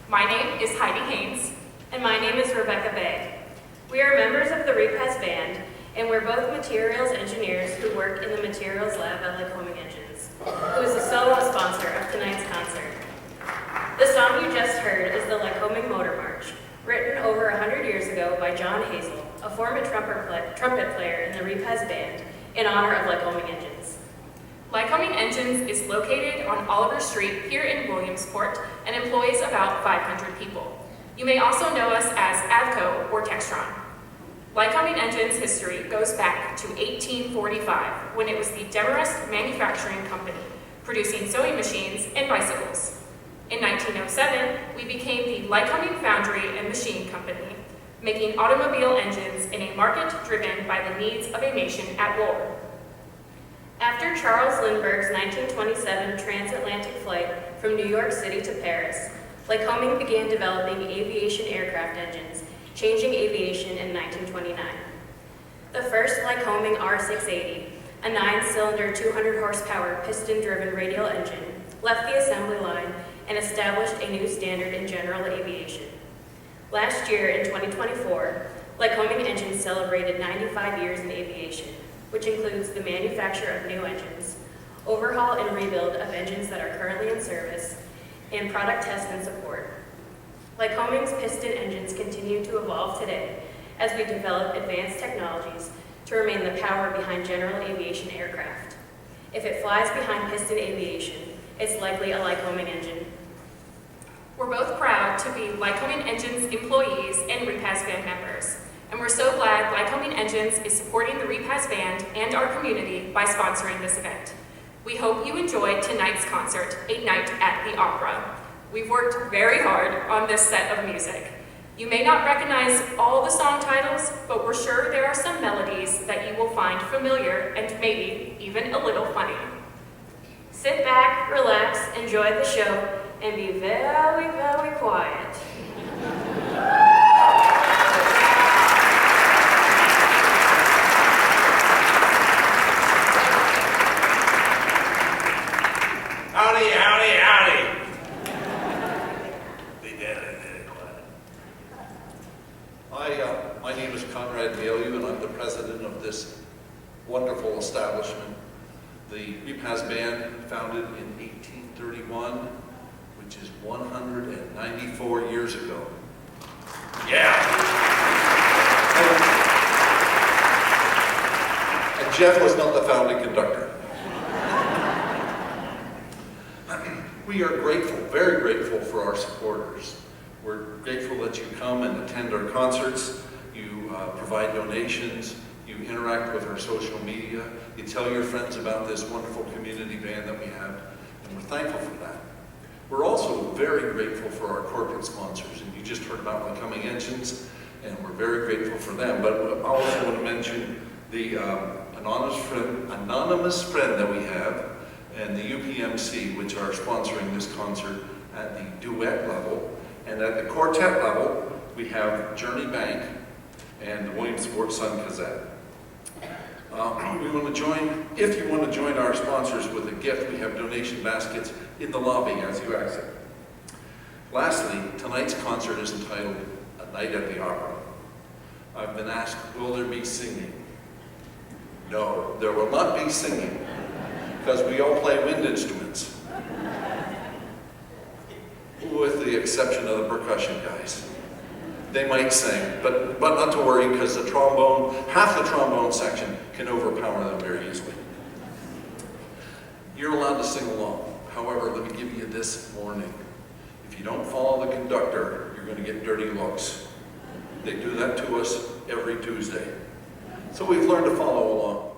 My name is Heidi Haynes. And my name is Rebecca Bay. We are members of the Repasz band, and we're both materials engineers who work in the materials lab at Lycoming Engines, who is the solo sponsor of tonight's concert. The song you just heard is the Lycoming Motor March, written over 100 years ago by John Hazel, a former trumpet player in the Repasz band, in honor of Lycoming Engines. Lycoming Engines is located on Oliver Street here in Williamsport and employs about 500 people. You may also know us as Avco or Textron. Lycoming Engines' history goes back to 1845, when it was the Demarest Manufacturing Company, producing sewing machines and bicycles. In 1907, we became the Lycoming Foundry and Machine Company, making automobile engines in a market driven by the needs of a nation at war. After Charles Lindbergh's 1927 transatlantic flight from New York City to Paris, Lycoming began developing aviation aircraft engines, changing aviation in 1929. The first Lycoming R680, a 9-cylinder, 200-horsepower, piston-driven radial engine, left the assembly line and established a new standard in general aviation. Last year, in 2024, Lycoming Engines celebrated 95 years in aviation, which includes the manufacture of new engines, overhaul and rebuild of engines that are currently in service, and product test and support. Lycoming's piston engines continue to evolve today as we develop advanced technologies to remain the power behind general aviation aircraft. If it flies behind piston aviation, it's likely a Lycoming engine. We're both proud to be Lycoming Engines employees and Repasz band members. And we're so glad Lycoming Engines is supporting the Repasz band and our community by sponsoring this event. We hope you enjoyed tonight's concert, A Night at the Opera. We've worked very hard on this set of music. You may not recognize all the song titles, but we're sure there are some melodies that you will find familiar and maybe even a little funny. Sit back, relax, enjoy the show, and be very, very quiet. Howdy, howdy, howdy. Be very quiet. My name is Conrad Bailey, and I'm the president of this wonderful establishment. The Repasz band, founded in 1831, which is 194 years ago. Yeah! And Jeff was not the founding conductor. We are grateful, very grateful for our supporters. We're grateful that you come and attend our concerts, you provide donations, you interact with our social media, you tell your friends about this wonderful community band that we have, and we're thankful for that. We're also very grateful for our corporate sponsors, and you just heard about Lycoming Engines, and we're very grateful for them. But I also want to mention the anonymous friend that we have, and the UPMC, which are sponsoring this concert at the duet level. And at the quartet level, we have Journey Bank and the Williamsport Sun Gazette. If you want to join our sponsors with a gift, we have donation baskets in the lobby as you exit. Lastly, tonight's concert is entitled A Night at the Opera. I've been asked, will there be singing? No, there will not be singing, because we all play wind instruments, with the exception of the percussion guys. They might sing, but not to worry, because the trombone, half the trombone section can overpower them very easily. You're allowed to sing along. However, let me give you this warning. If you don't follow the conductor, you're going to get dirty looks. They do that to us every Tuesday. So we've learned to follow along.